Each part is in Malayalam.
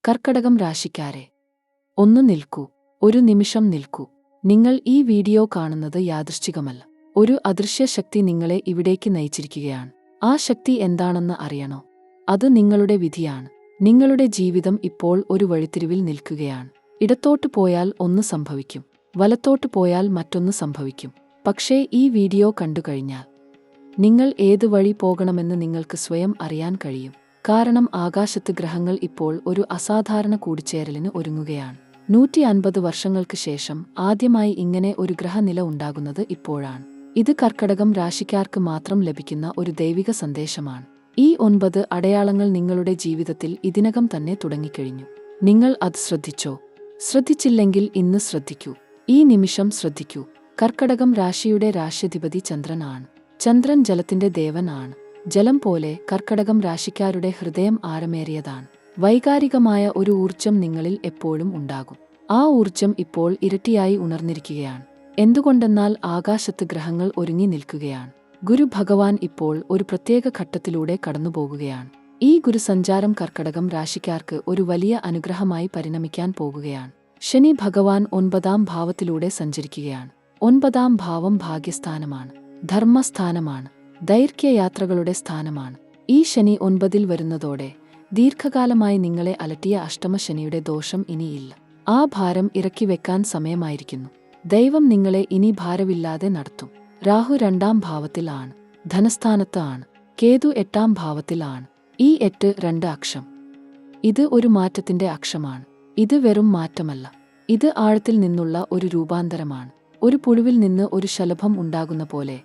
കർക്കടകം രാശിക്കാരെ, ഒന്ന് നിൽക്കൂ, ഒരു നിമിഷം നിൽക്കൂ. നിങ്ങൾ ഈ വീഡിയോ കാണുന്നത് യാദൃശ്ചികമല്ല. ഒരു അദൃശ്യ ശക്തി നിങ്ങളെ ഇവിടേക്ക് നയിച്ചിരിക്കുകയാണ്. ആ ശക്തി എന്താണെന്ന് അറിയണോ? അത് നിങ്ങളുടെ വിധിയാണ്. നിങ്ങളുടെ ജീവിതം ഇപ്പോൾ ഒരു വഴിത്തിരിവിൽ നിൽക്കുകയാണ്. ഇടത്തോട്ട് പോയാൽ ഒന്ന് സംഭവിക്കും, വലത്തോട്ട് പോയാൽ മറ്റൊന്ന് സംഭവിക്കും. പക്ഷേ ഈ വീഡിയോ കണ്ടുകഴിഞ്ഞാൽ നിങ്ങൾ ഏത് വഴി പോകണമെന്ന് നിങ്ങൾക്ക് സ്വയം അറിയാൻ കഴിയും. കാരണം ആകാശത്ത് ഗ്രഹങ്ങൾ ഇപ്പോൾ ഒരു അസാധാരണ കൂടിച്ചേരലിന് ഒരുങ്ങുകയാണ്. 150 വർഷങ്ങൾക്ക് ശേഷം ആദ്യമായി ഇങ്ങനെ ഒരു ഗ്രഹനില ഉണ്ടാകുന്നത് ഇപ്പോഴാണ്. ഇത് കർക്കടകം രാശിക്കാർക്ക് മാത്രം ലഭിക്കുന്ന ഒരു ദൈവിക സന്ദേശമാണ്. ഈ 9 അടയാളങ്ങൾ നിങ്ങളുടെ ജീവിതത്തിൽ ഇതിനകം തന്നെ തുടങ്ങിക്കഴിഞ്ഞു. നിങ്ങൾ അത് ശ്രദ്ധിച്ചോ? ശ്രദ്ധിച്ചില്ലെങ്കിൽ ഇന്ന് ശ്രദ്ധിക്കൂ. ഈ നിമിഷം ശ്രദ്ധിക്കൂ. കർക്കടകം രാശിയുടെ രാശ്യാധിപതി ചന്ദ്രനാണ്. ചന്ദ്രൻ ജലത്തിന്റെ ദേവൻ ആണ്. ജലം പോലെ കർക്കടകം രാശിക്കാരുടെ ഹൃദയം ആഴമേറിയതാണ്. വൈകാരികമായ ഒരു ഊർജം നിങ്ങളിൽ എപ്പോഴും ഉണ്ടാകും. ആ ഊർജം ഇപ്പോൾ ഇരട്ടിയായി ഉണർന്നിരിക്കുകയാണ്. എന്തുകൊണ്ടെന്നാൽ ആകാശത്ത് ഗ്രഹങ്ങൾ ഒരുങ്ങി നിൽക്കുകയാണ്. ഗുരു ഭഗവാൻ ഇപ്പോൾ ഒരു പ്രത്യേക ഘട്ടത്തിലൂടെ കടന്നുപോകുകയാണ്. ഈ ഗുരുസഞ്ചാരം കർക്കടകം രാശിക്കാർക്ക് ഒരു വലിയ അനുഗ്രഹമായി പരിണമിക്കാൻ പോകുകയാണ്. ശനി ഭഗവാൻ 9ാം ഭാവത്തിലൂടെ സഞ്ചരിക്കുകയാണ്. 9ാം ഭാവം ഭാഗ്യസ്ഥാനമാണ്, ധർമ്മസ്ഥാനമാണ്, ദൈർഘ്യയാത്രകളുടെ സ്ഥാനമാണ്. ഈ ശനി 9ൽ വരുന്നതോടെ ദീർഘകാലമായി നിങ്ങളെ അലട്ടിയ അഷ്ടമശനിയുടെ ദോഷം ഇനിയില്ല. ആ ഭാരം ഇറക്കി വെക്കാൻ സമയമായിരിക്കുന്നു. ദൈവം നിങ്ങളെ ഇനി ഭാരമില്ലാതെ നടത്തും. രാഹു 2ാം ഭാവത്തിൽ ആണ്, ധനസ്ഥാനത്ത് ആണ്. കേതു 8ാം ഭാവത്തിൽ ആണ്. ഈ 8, 2 അക്ഷം. ഇത് ഒരു മാറ്റത്തിന്റെ അക്ഷമാണ്. ഇത് വെറും മാറ്റമല്ല, ഇത് ആഴത്തിൽ നിന്നുള്ള ഒരു രൂപാന്തരമാണ്. ഒരു പുഴുവിൽ നിന്ന് ഒരു ശലഭം ഉണ്ടാകുന്ന പോലെ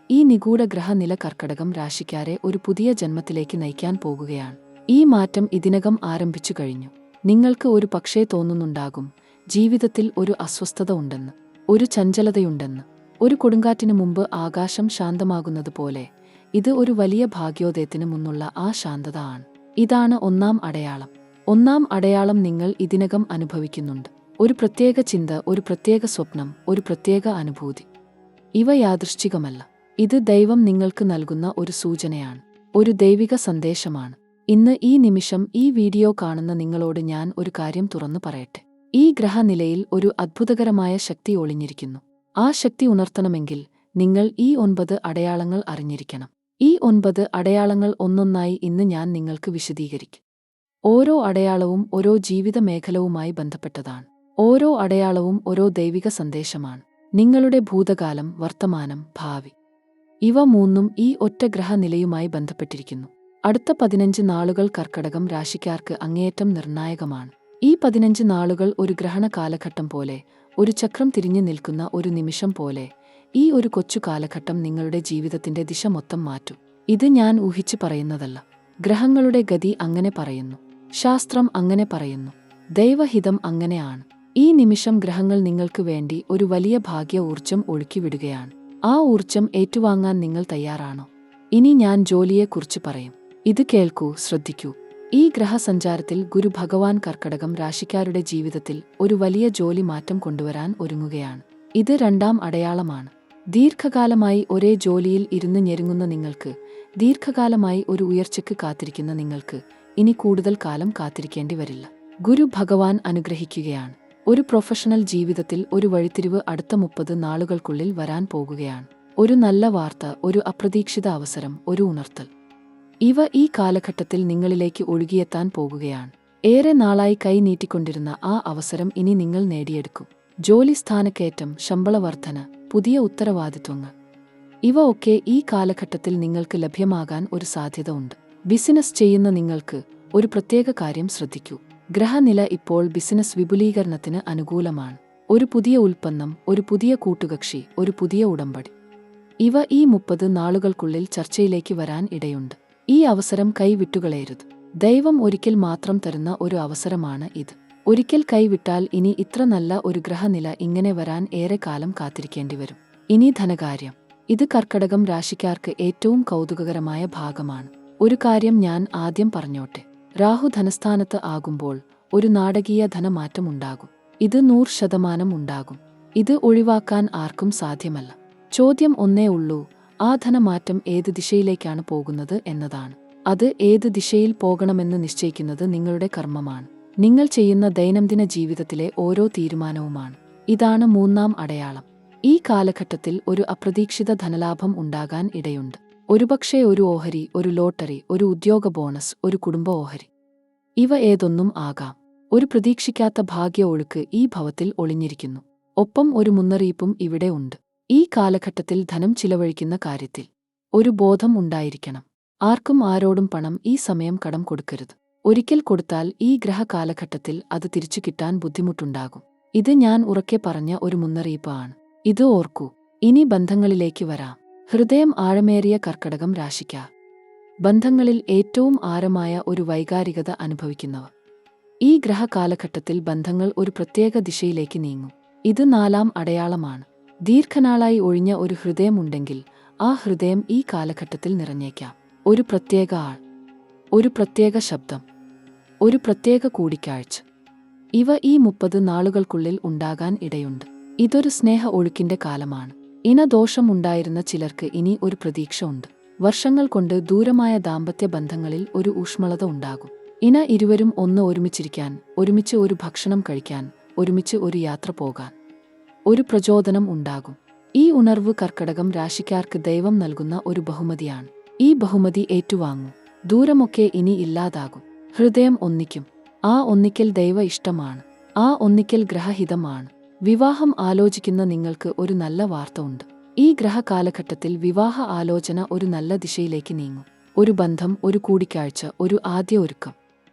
ഈ നിഗൂഢ ഗ്രഹനില കർക്കടകം രാശിക്കാരെ ഒരു പുതിയ ജന്മത്തിലേക്ക് നയിക്കാൻ പോകുകയാണ്. ഈ മാറ്റം ഇതിനകം ആരംഭിച്ചു കഴിഞ്ഞു. നിങ്ങൾക്ക് ഒരു പക്ഷേ തോന്നുന്നുണ്ടാകും, ജീവിതത്തിൽ ഒരു അസ്വസ്ഥത ഉണ്ടെന്ന്, ഒരു ചഞ്ചലതയുണ്ടെന്ന്. ഒരു കൊടുങ്കാറ്റിനു മുമ്പ് ആകാശം ശാന്തമാകുന്നത് പോലെ ഇത് ഒരു വലിയ ഭാഗ്യോദയത്തിന് മുന്നുള്ള ആ ശാന്തത ആണ്. ഇതാണ് 1ാം അടയാളം. 1ാം അടയാളം നിങ്ങൾ ഇതിനകം അനുഭവിക്കുന്നുണ്ട്. ഒരു പ്രത്യേക ചിന്ത, ഒരു പ്രത്യേക സ്വപ്നം, ഒരു പ്രത്യേക അനുഭൂതി. ഇവ യാദൃശ്ചികമല്ല. ഇത് ദൈവം നിങ്ങൾക്ക് നൽകുന്ന ഒരു സൂചനയാണ്, ഒരു ദൈവിക സന്ദേശമാണ്. ഇന്ന് ഈ നിമിഷം ഈ വീഡിയോ കാണുന്ന നിങ്ങളോട് ഞാൻ ഒരു കാര്യം തുറന്നു പറയട്ടെ. ഈ ഗ്രഹനിലയിൽ ഒരു അത്ഭുതകരമായ ശക്തി ഒളിഞ്ഞിരിക്കുന്നു. ആ ശക്തി ഉണർത്തണമെങ്കിൽ നിങ്ങൾ ഈ 9 അടയാളങ്ങൾ അറിഞ്ഞിരിക്കണം. ഈ 9 അടയാളങ്ങൾ ഒന്നൊന്നായി ഇന്ന് ഞാൻ നിങ്ങൾക്ക് വിശദീകരിക്കും. ഓരോ അടയാളവും ഓരോ ജീവിത മേഖലവുമായി ബന്ധപ്പെട്ടതാണ്. ഓരോ അടയാളവും ഓരോ ദൈവിക സന്ദേശമാണ്. നിങ്ങളുടെ ഭൂതകാലം, വർത്തമാനം, ഭാവി, ഇവ മൂന്നും ഈ ഒറ്റ ഗ്രഹനിലയുമായി ബന്ധപ്പെട്ടിരിക്കുന്നു. അടുത്ത 15 നാളുകൾ കർക്കടകം രാശിക്കാർക്ക് അങ്ങേയറ്റം നിർണായകമാണ്. ഈ 15 നാളുകൾ ഒരു ഗ്രഹണ കാലഘട്ടം പോലെ, ഒരു ചക്രം തിരിഞ്ഞു നിൽക്കുന്ന ഒരു നിമിഷം പോലെ. ഈ ഒരു കൊച്ചു കാലഘട്ടം നിങ്ങളുടെ ജീവിതത്തിന്റെ ദിശ മൊത്തം മാറ്റും. ഇത് ഞാൻ ഊഹിച്ചു പറയുന്നതല്ല. ഗ്രഹങ്ങളുടെ ഗതി അങ്ങനെ പറയുന്നു, ശാസ്ത്രം അങ്ങനെ പറയുന്നു, ദൈവഹിതം അങ്ങനെയാണ്. ഈ നിമിഷം ഗ്രഹങ്ങൾ നിങ്ങൾക്ക് വേണ്ടി ഒരു വലിയ ഭാഗ്യ ഊർജം ഒഴുക്കിവിടുകയാണ്. ആ ഊർജം ഏറ്റുവാങ്ങാൻ നിങ്ങൾ തയ്യാറാണോ? ഇനി ഞാൻ ജോലിയെക്കുറിച്ച് പറയും. ഇത് കേൾക്കൂ, ശ്രദ്ധിക്കൂ. ഈ ഗ്രഹസഞ്ചാരത്തിൽ ഗുരു ഭഗവാൻ കർക്കടകം രാശിക്കാരുടെ ജീവിതത്തിൽ ഒരു വലിയ ജോലി മാറ്റം കൊണ്ടുവരാൻ ഒരുങ്ങുകയാണ്. ഇത് 2ാം അടയാളമാണ്. ദീർഘകാലമായി ഒരേ ജോലിയിൽ ഇരുന്ന് ഞെരുങ്ങുന്ന നിങ്ങൾക്ക്, ദീർഘകാലമായി ഒരു ഉയർച്ചയ്ക്ക് കാത്തിരിക്കുന്ന നിങ്ങൾക്ക് ഇനി കൂടുതൽ കാലം കാത്തിരിക്കേണ്ടി വരില്ല. ഗുരു ഭഗവാൻ അനുഗ്രഹിക്കുകയാണ്. ഒരു പ്രൊഫഷണൽ ജീവിതത്തിൽ ഒരു വഴിത്തിരിവ് അടുത്ത 30 നാളുകൾക്കുള്ളിൽ വരാൻ പോകുകയാണ്. ഒരു നല്ല വാർത്ത, ഒരു അപ്രതീക്ഷിത അവസരം, ഒരു ഉണർത്തൽ. ഇവ ഈ കാലഘട്ടത്തിൽ നിങ്ങളിലേക്ക് ഒഴുകിയെത്താൻ പോകുകയാണ്. ഏറെ നാളായി കൈ നീട്ടിക്കൊണ്ടിരുന്ന ആ അവസരം ഇനി നിങ്ങൾ നേടിയെടുക്കും. ജോലി സ്ഥാനക്കയറ്റം, ശമ്പള വർധന, പുതിയ ഉത്തരവാദിത്വങ്ങൾ, ഇവ ഒക്കെ ഈ കാലഘട്ടത്തിൽ നിങ്ങൾക്ക് ലഭ്യമാകാൻ ഒരു സാധ്യത ഉണ്ട്. ബിസിനസ് ചെയ്യുന്ന നിങ്ങൾക്ക് ഒരു പ്രത്യേക കാര്യം ശ്രദ്ധിക്കൂ. ഗ്രഹനില ഇപ്പോൾ ബിസിനസ് വിപുലീകരണത്തിന് അനുകൂലമാണ്. ഒരു പുതിയ ഉൽപ്പന്നം, ഒരു പുതിയ കൂട്ടുകക്ഷി, ഒരു പുതിയ ഉടമ്പടി, ഇവ ഈ 30 നാളുകൾക്കുള്ളിൽ ചർച്ചയിലേക്ക് വരാൻ ഇടയുണ്ട്. ഈ അവസരം കൈവിട്ടുകളയരുത്. ദൈവം ഒരിക്കൽ മാത്രം തരുന്ന ഒരു അവസരമാണ് ഇത്. ഒരിക്കൽ കൈവിട്ടാൽ ഇനി ഇത്ര നല്ല ഒരു ഗ്രഹനില ഇങ്ങനെ വരാൻ ഏറെ കാലം കാത്തിരിക്കേണ്ടി വരും. ഇനി ധനകാര്യം. ഇത് കർക്കടകം രാശിക്കാർക്ക് ഏറ്റവും കൗതുകകരമായ ഭാഗമാണ്. ഒരു കാര്യം ഞാൻ ആദ്യം പറഞ്ഞോട്ടെ. രാഹു ധനസ്ഥാനത്ത് ആകുമ്പോൾ ഒരു നാടകീയ ധനമാറ്റം ഉണ്ടാകും. ഇത് 100% ഉണ്ടാകും. ഇത് ഒഴിവാക്കാൻ ആർക്കും സാധ്യമല്ല. ചോദ്യം ഒന്നേ ഉള്ളൂ, ആ ധനമാറ്റം ഏത് ദിശയിലേക്കാണ് പോകുന്നത് എന്നതാണ്. അത് ഏത് ദിശയിൽ പോകണമെന്ന് നിശ്ചയിക്കുന്നത് നിങ്ങളുടെ കർമ്മമാണ്. നിങ്ങൾ ചെയ്യുന്ന ദൈനംദിന ജീവിതത്തിലെ ഓരോ തീരുമാനവുമാണ്. ഇതാണ് മൂന്നാം അടയാളം. ഈ കാലഘട്ടത്തിൽ ഒരു അപ്രതീക്ഷിത ധനലാഭം ഉണ്ടാകാൻ ഇടയുണ്ട്. ഒരുപക്ഷേ ഒരു ഓഹരി, ഒരു ലോട്ടറി, ഒരു ഉദ്യോഗ ബോണസ്, ഒരു കുടുംബ ഓഹരി. ഇവ ഏതൊന്നും ആകാം. ഒരു പ്രതീക്ഷിക്കാത്ത ഭാഗ്യ ഒഴുക്ക് ഈ ഭവത്തിൽ ഒളിഞ്ഞിരിക്കുന്നു. ഒപ്പം ഒരു മുന്നറിയിപ്പും ഇവിടെ ഉണ്ട്. ഈ കാലഘട്ടത്തിൽ ധനം ചിലവഴിക്കുന്ന കാര്യത്തിൽ ഒരു ബോധം ഉണ്ടായിരിക്കണം. ആർക്കും ആരോടും പണം ഈ സമയം കടം കൊടുക്കരുത്. ഒരിക്കൽ കൊടുത്താൽ ഈ ഗ്രഹകാലഘട്ടത്തിൽ അത് തിരിച്ചു കിട്ടാൻ ബുദ്ധിമുട്ടുണ്ടാകും. ഇത് ഞാൻ ഉറക്കെ പറഞ്ഞ ഒരു മുന്നറിയിപ്പ് ആണ്. ഇത് ഓർക്കൂ. ഇനി ബന്ധങ്ങളിലേക്ക് വരാം. ഹൃദയം ആഴമേറിയ കർക്കടകം രാശിക്കാർ. ബന്ധങ്ങളിൽ ഏറ്റവും ആഴമായ ഒരു വൈകാരികത അനുഭവിക്കുന്നവർ. ഈ ഗ്രഹകാലഘട്ടത്തിൽ ബന്ധങ്ങൾ ഒരു പ്രത്യേക ദിശയിലേക്ക് നീങ്ങും. ഇത് നാലാം അടയാളമാണ്. ദീർഘനാളായി ഒഴിഞ്ഞ ഒരു ഹൃദയമുണ്ടെങ്കിൽ ആ ഹൃദയം ഈ കാലഘട്ടത്തിൽ നിറഞ്ഞേക്കാം. ഒരു പ്രത്യേക ആൾ, ഒരു പ്രത്യേക ശബ്ദം, ഒരു പ്രത്യേക കൂടിക്കാഴ്ച. ഇവ ഈ 30 നാളുകൾക്കുള്ളിൽ ഉണ്ടാകാൻ ഇടയുണ്ട്. ഇതൊരു സ്നേഹ ഒഴുക്കിന്റെ കാലമാണ്. ഇനദോഷമുണ്ടായിരുന്ന ചിലർക്ക് ഇനി ഒരു പ്രതീക്ഷ ഉണ്ട്. വർഷങ്ങൾ കൊണ്ട് ദൂരമായ ദാമ്പത്യ ബന്ധങ്ങളിൽ ഒരു ഊഷ്മളത ഉണ്ടാകും. ഇരുവരും ഒരുമിച്ചിരിക്കാൻ, ഒരുമിച്ച് ഒരു ഭക്ഷണം കഴിക്കാൻ, ഒരുമിച്ച് ഒരു യാത്ര പോകാൻ ഒരു പ്രചോദനം ഉണ്ടാകും. ഈ ഉണർവ് കർക്കടകം രാശിക്കാർക്ക് ദൈവം നൽകുന്ന ഒരു ബഹുമതിയാണ്. ഈ ബഹുമതി ഏറ്റുവാങ്ങൂ. ദൂരമൊക്കെ ഇനി ഇല്ലാതാകും. ഹൃദയം ഒന്നിക്കും. ആ ഒന്നിക്കൽ ദൈവ ഇഷ്ടമാണ്. ആ ഒന്നിക്കൽ ഗ്രഹഹിതമാണ്. വിവാഹം ആലോചിക്കുന്ന നിങ്ങൾക്ക് ഒരു നല്ല വാർത്ത ഉണ്ട്. ഈ ഗ്രഹകാലഘട്ടത്തിൽ വിവാഹ ആലോചന ഒരു നല്ല ദിശയിലേക്ക് നീങ്ങും. ഒരു ബന്ധം, ഒരു കൂടിക്കാഴ്ച, ഒരു ആദ്യ ഒരുക്കം.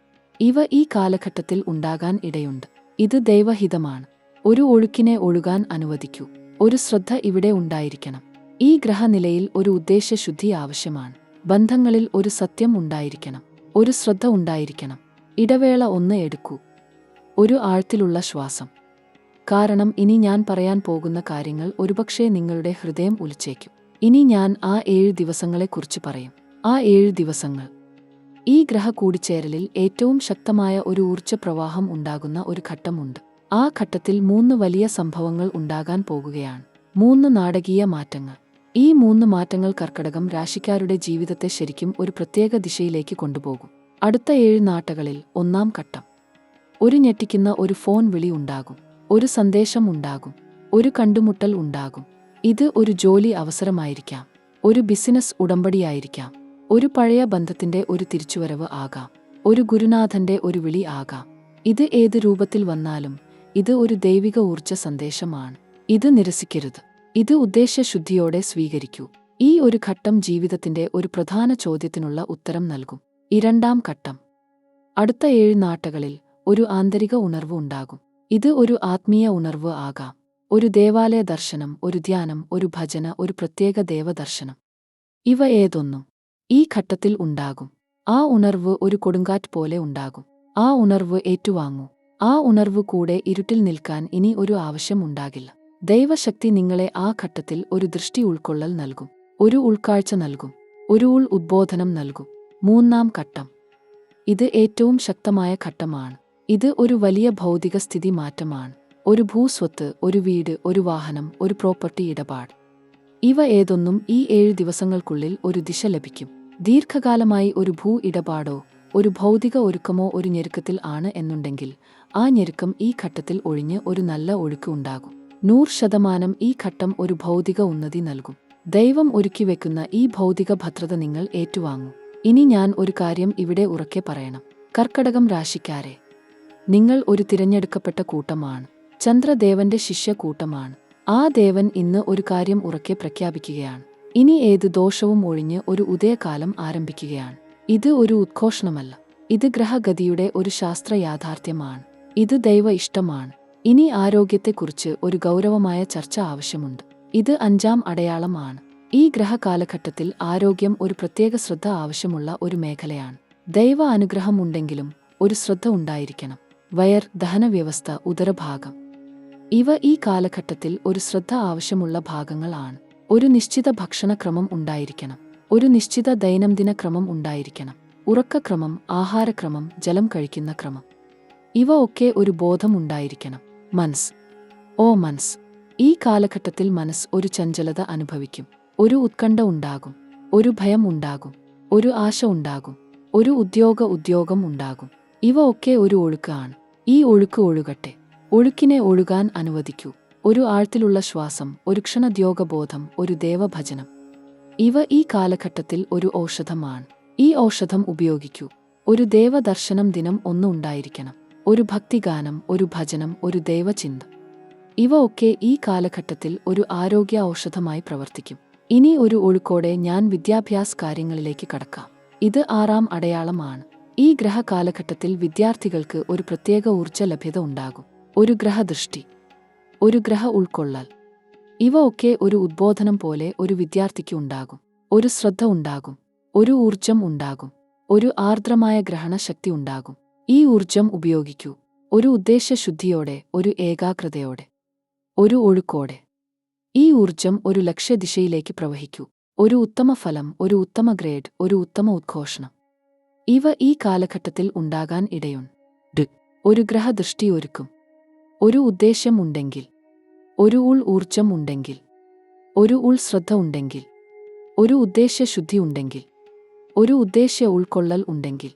ഇവ ഈ കാലഘട്ടത്തിൽ ഉണ്ടാകാൻ ഇടയുണ്ട്. ഇത് ദൈവഹിതമാണ്. ഒരു ഒഴുക്കിനെ ഒഴുകാൻ അനുവദിക്കൂ. ഒരു ശ്രദ്ധ ഇവിടെ ഉണ്ടായിരിക്കണം. ഈ ഗ്രഹനിലയിൽ ഒരു ഉദ്ദേശ്യശുദ്ധി ആവശ്യമാണ്. ബന്ധങ്ങളിൽ ഒരു സത്യം ഉണ്ടായിരിക്കണം. ഒരു ശ്രദ്ധ ഉണ്ടായിരിക്കണം. ഇടവേള ഒന്ന് എടുക്കൂ. ഒരു ആഴത്തിലുള്ള ശ്വാസം. കാരണം ഇനി ഞാൻ പറയാൻ പോകുന്ന കാര്യങ്ങൾ ഒരുപക്ഷേ നിങ്ങളുടെ ഹൃദയം ഉലിച്ചേക്കും. ഇനി ഞാൻ ആ 7 ദിവസങ്ങളെക്കുറിച്ച് പറയും. ആ 7 ദിവസങ്ങൾ ഈ ഗ്രഹ കൂടിച്ചേരലിൽ ഏറ്റവും ശക്തമായ ഒരു ഊർജ്ജപ്രവാഹം ഉണ്ടാകുന്ന ഒരു ഘട്ടമുണ്ട്. ആ ഘട്ടത്തിൽ 3 വലിയ സംഭവങ്ങൾ ഉണ്ടാകാൻ പോകുകയാണ്. 3 നാടകീയ മാറ്റങ്ങൾ. ഈ 3 മാറ്റങ്ങൾ കർക്കടകം രാശിക്കാരുടെ ജീവിതത്തെ ശരിക്കും ഒരു പ്രത്യേക ദിശയിലേക്ക് കൊണ്ടുപോകും. അടുത്ത 7 നാട്ടകളിൽ 1-ാം ഘട്ടം. ഒരു ഞെട്ടിക്കുന്ന ഒരു ഫോൺ വിളി ഉണ്ടാകും. ഒരു സന്ദേശം ഉണ്ടാകും. ഒരു കണ്ടുമുട്ടൽ ഉണ്ടാകും. ഇത് ഒരു ജോലി അവസരമായിരിക്കാം. ഒരു ബിസിനസ് ഉടമ്പടിയായിരിക്കാം. ഒരു പഴയ ബന്ധത്തിന്റെ ഒരു തിരിച്ചുവരവ് ആകാം. ഒരു ഗുരുനാഥന്റെ ഒരു വിളി ആകാം. ഇത് ഏത് രൂപത്തിൽ വന്നാലും ഇത് ഒരു ദൈവിക ഊർജ്ജ സന്ദേശമാണ്. ഇത് നിരസിക്കരുത്. ഇത് ഉദ്ദേശ്യശുദ്ധിയോടെ സ്വീകരിക്കൂ. ഈ ഒരു ഘട്ടം ജീവിതത്തിന്റെ ഒരു പ്രധാന ചോദ്യത്തിനുള്ള ഉത്തരം നൽകും. 2-ാം ഘട്ടം. അടുത്ത 7 നാട്ടകളിൽ ഒരു ആന്തരിക ഉണർവ് ഉണ്ടാകും. ഇത് ഒരു ആത്മീയ ഉണർവ് ആകാം. ഒരു ദേവാലയ ദർശനം, ഒരു ധ്യാനം, ഒരു ഭജന, ഒരു പ്രത്യേക ദേവദർശനം. ഇവ ഏതൊന്നും ഈ ഘട്ടത്തിൽ ഉണ്ടാകും. ആ ഉണർവ് ഒരു കൊടുങ്കാറ്റ് പോലെ ഉണ്ടാകും. ആ ഉണർവ് ഏറ്റുവാങ്ങൂ. ആ ഉണർവ് കൂടെ ഇരുട്ടിൽ നിൽക്കാൻ ഇനി ഒരു ആവശ്യം ഉണ്ടാകില്ല. ദൈവശക്തി നിങ്ങളെ ആ ഘട്ടത്തിൽ ഒരു ദൃഷ്ടി ഉൾക്കൊള്ളൽ നൽകും. ഒരു ഉൾക്കാഴ്ച നൽകും. ഒരു ഉദ്ബോധനം നൽകും. 3-ാം ഘട്ടം. ഇത് ഏറ്റവും ശക്തമായ ഘട്ടമാണ്. ഇത് ഒരു വലിയ ഭൗതിക സ്ഥിതി മാറ്റമാണ്. ഒരു ഭൂസ്വത്ത്, ഒരു വീട്, ഒരു വാഹനം, ഒരു പ്രോപ്പർട്ടി ഇടപാട്. ഇവ ഏതൊന്നും ഈ 7 ദിവസങ്ങൾക്കുള്ളിൽ ഒരു ദിശ ലഭിക്കും. ദീർഘകാലമായി ഒരു ഭൂ ഇടപാടോ ഒരു ഭൗതിക ഒരുക്കമോ ഒരു ഞെരുക്കത്തിൽ ആണ് എന്നുണ്ടെങ്കിൽ ആ ഞെരുക്കം ഈ ഘട്ടത്തിൽ ഒഴിഞ്ഞ് ഒരു നല്ല ഒഴുക്ക് ഉണ്ടാകും. 100% ഈ ഘട്ടം ഒരു ഭൗതിക ഉന്നതി നൽകും. ദൈവം ഒരുക്കിവെക്കുന്ന ഈ ഭൗതിക ഭദ്രത നിങ്ങൾ ഏറ്റുവാങ്ങൂ. ഇനി ഞാൻ ഒരു കാര്യം ഇവിടെ ഉറക്കെ പറയണം. കർക്കടകം രാശിക്കാരെ, നിങ്ങൾ ഒരു തിരഞ്ഞെടുക്കപ്പെട്ട കൂട്ടമാണ്. ചന്ദ്രദേവന്റെ ശിഷ്യ കൂട്ടമാണ്. ആ ദേവൻ ഇന്ന് ഒരു കാര്യം ഉറക്കെ പ്രഖ്യാപിക്കുകയാണ്. ഇനി ഏത് ദോഷവും ഒഴിഞ്ഞ് ഒരു ഉദയകാലം ആരംഭിക്കുകയാണ്. ഇത് ഒരു ഉദ്ഘോഷണമല്ല. ഇത് ഗ്രഹഗതിയുടെ ഒരു ശാസ്ത്ര യാഥാർത്ഥ്യമാണ്. ഇത് ദൈവ ഇഷ്ടമാണ്. ഇനി ആരോഗ്യത്തെക്കുറിച്ച് ഒരു ഗൗരവമായ ചർച്ച ആവശ്യമുണ്ട്. ഇത് 5-ാം അടയാളമാണ്. ഈ ഗ്രഹകാലഘട്ടത്തിൽ ആരോഗ്യം ഒരു പ്രത്യേക ശ്രദ്ധ ആവശ്യമുള്ള ഒരു മേഖലയാണ്. ദൈവ അനുഗ്രഹം ഉണ്ടെങ്കിലും ഒരു ശ്രദ്ധ ഉണ്ടായിരിക്കണം. വയർ, ദഹനവ്യവസ്ഥ, ഉദരഭാഗം. ഇവ ഈ കാലഘട്ടത്തിൽ ഒരു ശ്രദ്ധ ആവശ്യമുള്ള ഭാഗങ്ങളാണ്. ഒരു നിശ്ചിത ഭക്ഷണക്രമം ഉണ്ടായിരിക്കണം. ഒരു നിശ്ചിത ദൈനംദിന ക്രമം ഉണ്ടായിരിക്കണം. ഉറക്കക്രമം, ആഹാരക്രമം, ജലം കഴിക്കുന്ന ക്രമം. ഇവ ഒക്കെ ഒരു ബോധം ഉണ്ടായിരിക്കണം. മനസ്സ്. മനസ്സ്. ഈ കാലഘട്ടത്തിൽ മനസ്സ് ഒരു ചഞ്ചലത അനുഭവിക്കും. ഒരു ഉത്കണ്ഠ ഉണ്ടാകും. ഒരു ഭയം ഉണ്ടാകും. ഒരു ആശ ഉണ്ടാകും. ഒരു ഉദ്യോഗം ഉണ്ടാകും. ഇവ ഒക്കെ ഒരു ഒഴുക്കാണ്. ഈ ഒഴുക്ക് ഒഴുകട്ടെ. ഒഴുക്കിനെ ഒഴുകാൻ അനുവദിക്കൂ. ഒരു ആഴത്തിലുള്ള ശ്വാസം, ഒരു ക്ഷണദ്യോഗബോധം, ഒരു ദേവഭജനം. ഇവ ഈ കാലഘട്ടത്തിൽ ഒരു ഔഷധമാണ്. ഈ ഔഷധം ഉപയോഗിക്കൂ. ഒരു ദേവദർശനം ദിനം ഒന്ന് ഉണ്ടായിരിക്കണം. ഒരു ഭക്തിഗാനം, ഒരു ഭജനം, ഒരു ദൈവചിന്ത. ഇവ ഒക്കെ ഈ കാലഘട്ടത്തിൽ ഒരു ആരോഗ്യ ഔഷധമായി പ്രവർത്തിക്കും. ഇനി ഒരു ഒഴുക്കോടെ ഞാൻ വിദ്യാഭ്യാസ കാര്യങ്ങളിലേക്ക് കടക്കാം. ഇത് 6ാം അടയാളമാണ്. ഈ ഗ്രഹ കാലഘട്ടത്തിൽ വിദ്യാർത്ഥികൾക്ക് ഒരു പ്രത്യേക ഊർജ്ജ ലഭ്യത ഉണ്ടാകും. ഒരു ഗ്രഹദൃഷ്ടി, ഒരു ഗ്രഹ ഉൾക്കൊള്ളൽ. ഇവ ഒക്കെ ഒരു ഉദ്ബോധനം പോലെ ഒരു വിദ്യാർത്ഥിക്ക് ഉണ്ടാകും. ഒരു ശ്രദ്ധ ഉണ്ടാകും. ഒരു ഊർജം ഉണ്ടാകും. ഒരു ആർദ്രമായ ഗ്രഹണശക്തി ഉണ്ടാകും. ഈ ഊർജം ഉപയോഗിക്കൂ. ഒരു ഉദ്ദേശ്യശുദ്ധിയോടെ, ഒരു ഏകാഗ്രതയോടെ, ഒരു ഒഴുക്കോടെ. ഈ ഊർജം ഒരു ലക്ഷ്യദിശയിലേക്ക് പ്രവഹിക്കൂ. ഒരു ഉത്തമ ഫലം, ഒരു ഉത്തമ ഗ്രേഡ്, ഒരു ഉത്തമ ഉദ്ഘോഷണം. ഇവ ഈ കാലഘട്ടത്തിൽ ഉണ്ടാകാൻ ഇടയുണ്ട്. ഒരു ഗ്രഹദൃഷ്ടി ഒരുക്കും. ഒരു ഉദ്ദേശ്യം ഉണ്ടെങ്കിൽ, ഒരു ഊർജം ഉണ്ടെങ്കിൽ, ഒരു ശ്രദ്ധ ഉണ്ടെങ്കിൽ, ഒരു ഉദ്ദേശ്യശുദ്ധി ഉണ്ടെങ്കിൽ, ഒരു ഉദ്ദേശ്യ ഉൾക്കൊള്ളൽ ഉണ്ടെങ്കിൽ,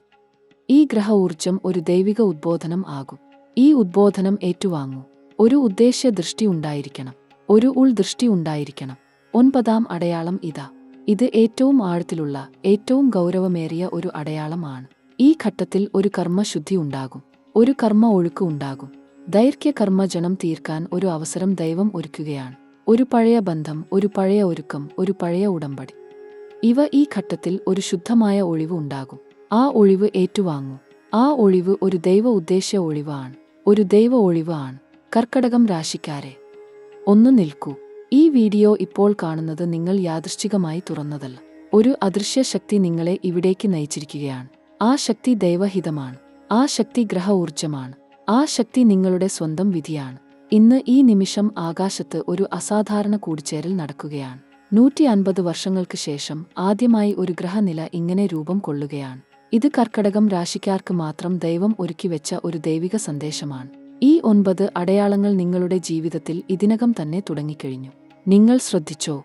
ഈ ഗ്രഹ ഊർജം ഒരു ദൈവിക ഉദ്ബോധനം ആകും. ഈ ഉദ്ബോധനം ഏറ്റുവാങ്ങൂ. ഒരു ഉദ്ദേശ്യ ദൃഷ്ടി ഉണ്ടായിരിക്കണം. ഒരു ദൃഷ്ടി ഉണ്ടായിരിക്കണം. 9ാം അടയാളം ഇതാ. ഇത് ഏറ്റവും ആഴത്തിലുള്ള, ഏറ്റവും ഗൗരവമേറിയ ഒരു അടയാളമാണ്. ഈ ഘട്ടത്തിൽ ഒരു കർമ്മശുദ്ധി ഉണ്ടാകും. ഒരു കർമ്മ ഒഴുക്ക് ഉണ്ടാകും. ദൈർഘ്യ കർമ്മജനം തീർക്കാൻ ഒരു അവസരം ദൈവം ഒരുക്കുകയാണ്. ഒരു പഴയ ബന്ധം, ഒരു പഴയ ഒരുക്കം, ഒരു പഴയ ഉടമ്പടി. ഇവ ഈ ഘട്ടത്തിൽ ഒരു ശുദ്ധമായ ഒഴിവ് ഉണ്ടാകും. ആ ഒഴിവ് ഏറ്റുവാങ്ങൂ. ആ ഒഴിവ് ഒരു ദൈവ ഉദ്ദേശ്യ ഒഴിവാണ്. ഒരു ദൈവ ഒഴിവാണ്. കർക്കടകം രാശിക്കാരെ, ഒന്ന് നിൽക്കൂ. ഈ വീഡിയോ ഇപ്പോൾ കാണുന്നത് നിങ്ങൾ യാദൃശ്ചികമായി തുറന്നതല്ല. ഒരു അദൃശ്യ ശക്തി നിങ്ങളെ ഇവിടേക്ക് നയിച്ചിരിക്കുകയാണ്. ആ ശക്തി ദൈവഹിതമാണ്. ആ ശക്തി ഗ്രഹ ഊർജമാണ്. ആ ശക്തി നിങ്ങളുടെ സ്വന്തം വിധിയാണ്. ഇന്ന് ഈ നിമിഷം ആകാശത്ത് ഒരു അസാധാരണ കൂടിച്ചേരൽ നടക്കുകയാണ്. 150 വർഷങ്ങൾക്ക് ശേഷം ആദ്യമായി ഒരു ഗ്രഹനില ഇങ്ങനെ രൂപം കൊള്ളുകയാണ്. ഇത് കർക്കടകം രാശിക്കാർക്ക് മാത്രം ദൈവം ഒരുക്കിവെച്ച ഒരു ദൈവിക സന്ദേശമാണ്. ഈ 9 അടയാളങ്ങൾ നിങ്ങളുടെ ജീവിതത്തിൽ ഇതിനകം തന്നെ തുടങ്ങിക്കഴിഞ്ഞു. നിങ്ങൾ ശ്രദ്ധിച്ചോ?